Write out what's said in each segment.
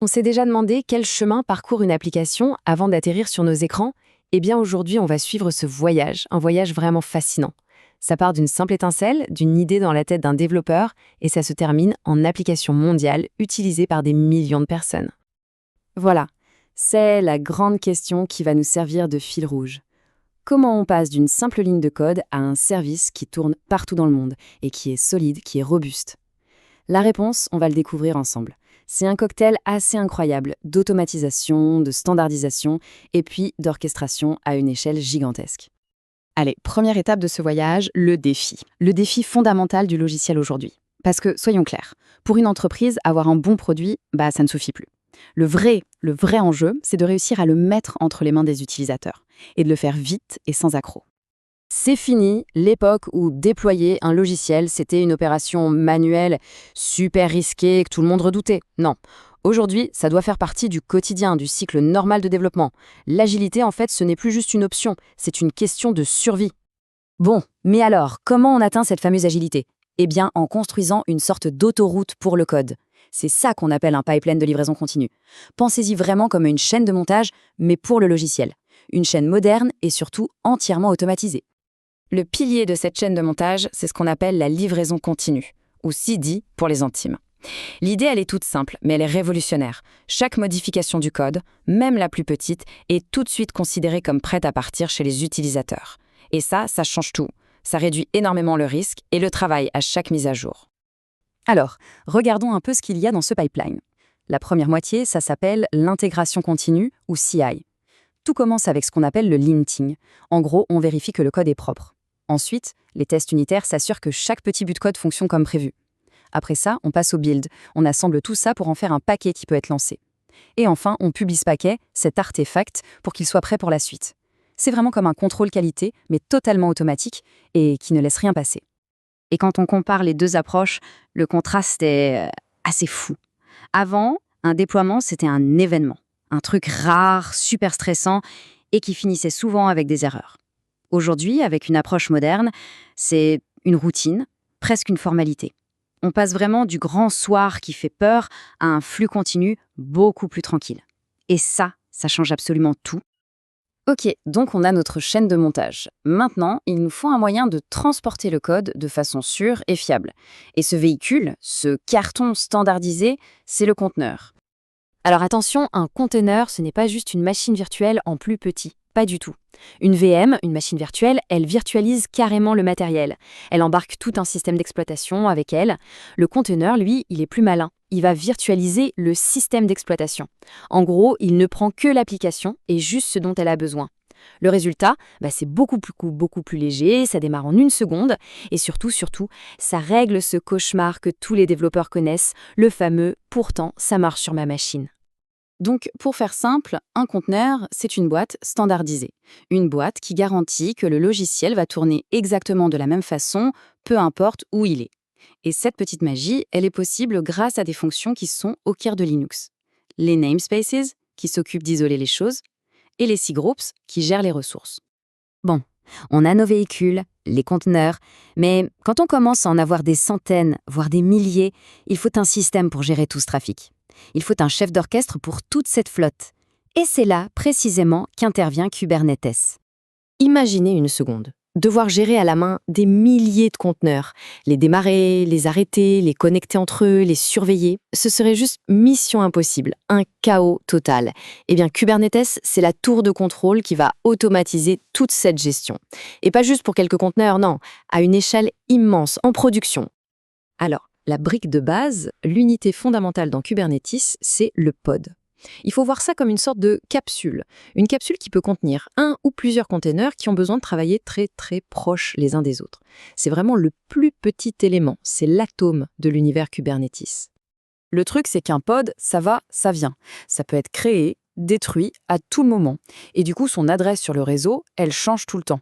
On s'est déjà demandé quel chemin parcourt une application avant d'atterrir sur nos écrans? Eh bien aujourd'hui, on va suivre ce voyage, un voyage vraiment fascinant. Ça part d'une simple étincelle, d'une idée dans la tête d'un développeur, et ça se termine en application mondiale utilisée par des millions de personnes. Voilà, c'est la grande question qui va nous servir de fil rouge. Comment on passe d'une simple ligne de code à un service qui tourne partout dans le monde et qui est solide, qui est robuste? La réponse, on va le découvrir ensemble. C'est un cocktail assez incroyable d'automatisation, de standardisation et puis d'orchestration à une échelle gigantesque. Allez, première étape de ce voyage, le défi. Le défi fondamental du logiciel aujourd'hui. Parce que, soyons clairs, pour une entreprise, avoir un bon produit, ça ne suffit plus. Le vrai enjeu, c'est de réussir à le mettre entre les mains des utilisateurs et de le faire vite et sans accroc. C'est fini l'époque où déployer un logiciel, c'était une opération manuelle, super risquée, que tout le monde redoutait. Non. Aujourd'hui, ça doit faire partie du quotidien, du cycle normal de développement. L'agilité, en fait, ce n'est plus juste une option, c'est une question de survie. Bon, mais alors, comment on atteint cette fameuse agilité? Eh bien, en construisant une sorte d'autoroute pour le code. C'est ça qu'on appelle un pipeline de livraison continue. Pensez-y vraiment comme une chaîne de montage, mais pour le logiciel. Une chaîne moderne et surtout entièrement automatisée. Le pilier de cette chaîne de montage, c'est ce qu'on appelle la livraison continue, ou CD pour les intimes. L'idée, elle est toute simple, mais elle est révolutionnaire. Chaque modification du code, même la plus petite, est tout de suite considérée comme prête à partir chez les utilisateurs. Et ça change tout. Ça réduit énormément le risque et le travail à chaque mise à jour. Alors, regardons un peu ce qu'il y a dans ce pipeline. La première moitié, ça s'appelle l'intégration continue, ou CI. Tout commence avec ce qu'on appelle le linting. En gros, on vérifie que le code est propre. Ensuite, les tests unitaires s'assurent que chaque petit bout de code fonctionne comme prévu. Après ça, on passe au build. On assemble tout ça pour en faire un paquet qui peut être lancé. Et enfin, on publie ce paquet, cet artefact, pour qu'il soit prêt pour la suite. C'est vraiment comme un contrôle qualité, mais totalement automatique et qui ne laisse rien passer. Et quand on compare les deux approches, le contraste est assez fou. Avant, un déploiement, c'était un événement. Un truc rare, super stressant et qui finissait souvent avec des erreurs. Aujourd'hui, avec une approche moderne, c'est une routine, presque une formalité. On passe vraiment du grand soir qui fait peur à un flux continu beaucoup plus tranquille. Et ça change absolument tout. Ok, donc on a notre chaîne de montage. Maintenant, il nous faut un moyen de transporter le code de façon sûre et fiable. Et ce véhicule, ce carton standardisé, c'est le conteneur. Alors attention, un conteneur, ce n'est pas juste une machine virtuelle en plus petit. Pas du tout. Une VM, une machine virtuelle, elle virtualise carrément le matériel. Elle embarque tout un système d'exploitation avec elle. Le conteneur, lui, il est plus malin. Il va virtualiser le système d'exploitation. En gros, il ne prend que l'application et juste ce dont elle a besoin. Le résultat, c'est beaucoup plus léger, ça démarre en 1 seconde et surtout, ça règle ce cauchemar que tous les développeurs connaissent, le fameux « pourtant, ça marche sur ma machine ». Donc, pour faire simple, un conteneur, c'est une boîte standardisée. Une boîte qui garantit que le logiciel va tourner exactement de la même façon, peu importe où il est. Et cette petite magie, elle est possible grâce à des fonctions qui sont au cœur de Linux. Les namespaces, qui s'occupent d'isoler les choses, et les cgroups, qui gèrent les ressources. Bon, on a nos véhicules, les conteneurs, mais quand on commence à en avoir des centaines, voire des milliers, il faut un système pour gérer tout ce trafic. Il faut un chef d'orchestre pour toute cette flotte. Et c'est là, précisément, qu'intervient Kubernetes. Imaginez une seconde, devoir gérer à la main des milliers de conteneurs, les démarrer, les arrêter, les connecter entre eux, les surveiller. Ce serait juste mission impossible, un chaos total. Eh bien, Kubernetes, c'est la tour de contrôle qui va automatiser toute cette gestion. Et pas juste pour quelques conteneurs, non, à une échelle immense, en production. Alors, la brique de base, l'unité fondamentale dans Kubernetes, c'est le pod. Il faut voir ça comme une sorte de capsule. Une capsule qui peut contenir un ou plusieurs containers qui ont besoin de travailler très très proches les uns des autres. C'est vraiment le plus petit élément, c'est l'atome de l'univers Kubernetes. Le truc, c'est qu'un pod, ça va, ça vient. Ça peut être créé, détruit à tout moment. Et du coup, son adresse sur le réseau, elle change tout le temps.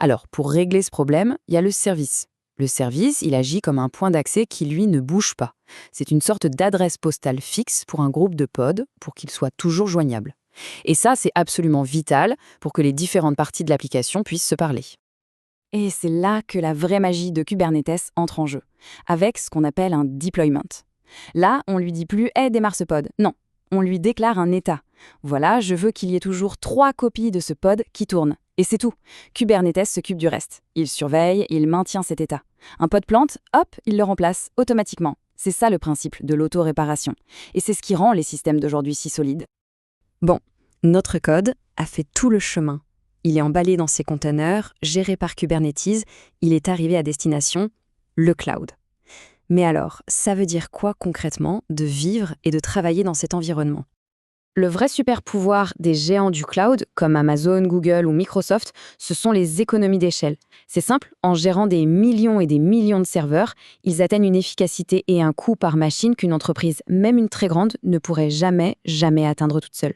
Alors, pour régler ce problème, il y a le service. Le service, il agit comme un point d'accès qui, lui, ne bouge pas. C'est une sorte d'adresse postale fixe pour un groupe de pods pour qu'il soit toujours joignable. Et ça, c'est absolument vital pour que les différentes parties de l'application puissent se parler. Et c'est là que la vraie magie de Kubernetes entre en jeu, avec ce qu'on appelle un deployment. Là, on lui dit plus « Hey, démarre ce pod ». Non, on lui déclare un état. Voilà, je veux qu'il y ait toujours 3 copies de ce pod qui tournent. Et c'est tout. Kubernetes s'occupe du reste. Il surveille, il maintient cet état. Un pod plante, hop, il le remplace automatiquement. C'est ça le principe de l'auto-réparation. Et c'est ce qui rend les systèmes d'aujourd'hui si solides. Bon, notre code a fait tout le chemin. Il est emballé dans ses conteneurs, géré par Kubernetes, il est arrivé à destination, le cloud. Mais alors, ça veut dire quoi concrètement de vivre et de travailler dans cet environnement? Le vrai super pouvoir des géants du cloud, comme Amazon, Google ou Microsoft, ce sont les économies d'échelle. C'est simple, en gérant des millions et des millions de serveurs, ils atteignent une efficacité et un coût par machine qu'une entreprise, même une très grande, ne pourrait jamais atteindre toute seule.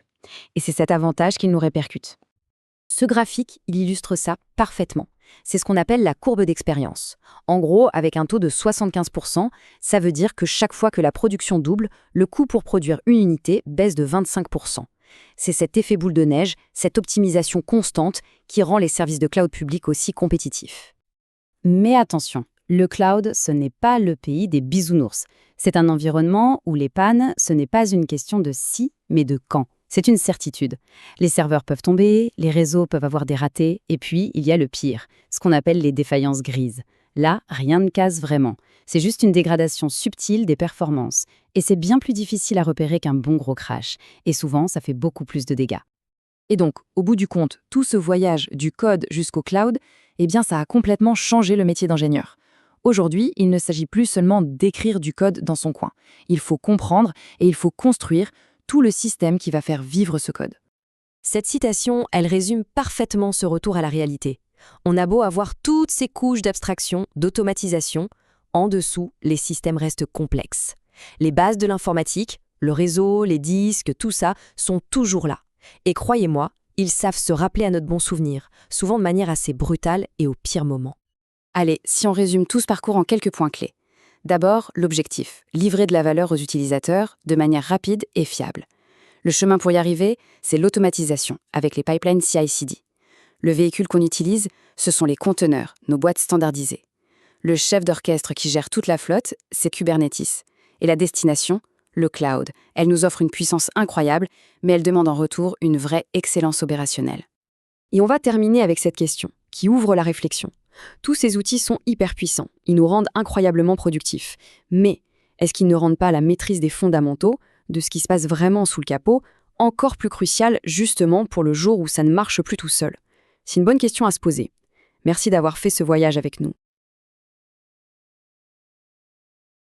Et c'est cet avantage qu'ils nous répercutent. Ce graphique, il illustre ça parfaitement. C'est ce qu'on appelle la courbe d'expérience. En gros, avec un taux de 75%, ça veut dire que chaque fois que la production double, le coût pour produire une unité baisse de 25%. C'est cet effet boule de neige, cette optimisation constante qui rend les services de cloud public aussi compétitifs. Mais attention, le cloud, ce n'est pas le pays des bisounours. C'est un environnement où les pannes, ce n'est pas une question de si, mais de quand. C'est une certitude. Les serveurs peuvent tomber, les réseaux peuvent avoir des ratés, et puis il y a le pire, ce qu'on appelle les défaillances grises. Là, rien ne casse vraiment. C'est juste une dégradation subtile des performances. Et c'est bien plus difficile à repérer qu'un bon gros crash. Et souvent, ça fait beaucoup plus de dégâts. Et donc, au bout du compte, tout ce voyage du code jusqu'au cloud, eh bien, ça a complètement changé le métier d'ingénieur. Aujourd'hui, il ne s'agit plus seulement d'écrire du code dans son coin. Il faut comprendre et il faut construire tout le système qui va faire vivre ce code. Cette citation, elle résume parfaitement ce retour à la réalité. On a beau avoir toutes ces couches d'abstraction, d'automatisation, en dessous, les systèmes restent complexes. Les bases de l'informatique, le réseau, les disques, tout ça, sont toujours là. Et croyez-moi, ils savent se rappeler à notre bon souvenir, souvent de manière assez brutale et au pire moment. Allez, si on résume tout ce parcours en quelques points clés. D'abord, l'objectif, livrer de la valeur aux utilisateurs de manière rapide et fiable. Le chemin pour y arriver, c'est l'automatisation, avec les pipelines CI/CD. Le véhicule qu'on utilise, ce sont les conteneurs, nos boîtes standardisées. Le chef d'orchestre qui gère toute la flotte, c'est Kubernetes. Et la destination, le cloud. Elle nous offre une puissance incroyable, mais elle demande en retour une vraie excellence opérationnelle. Et on va terminer avec cette question, qui ouvre la réflexion. Tous ces outils sont hyper puissants, ils nous rendent incroyablement productifs. Mais est-ce qu'ils ne rendent pas la maîtrise des fondamentaux, de ce qui se passe vraiment sous le capot, encore plus cruciale justement pour le jour où ça ne marche plus tout seul? C'est une bonne question à se poser. Merci d'avoir fait ce voyage avec nous.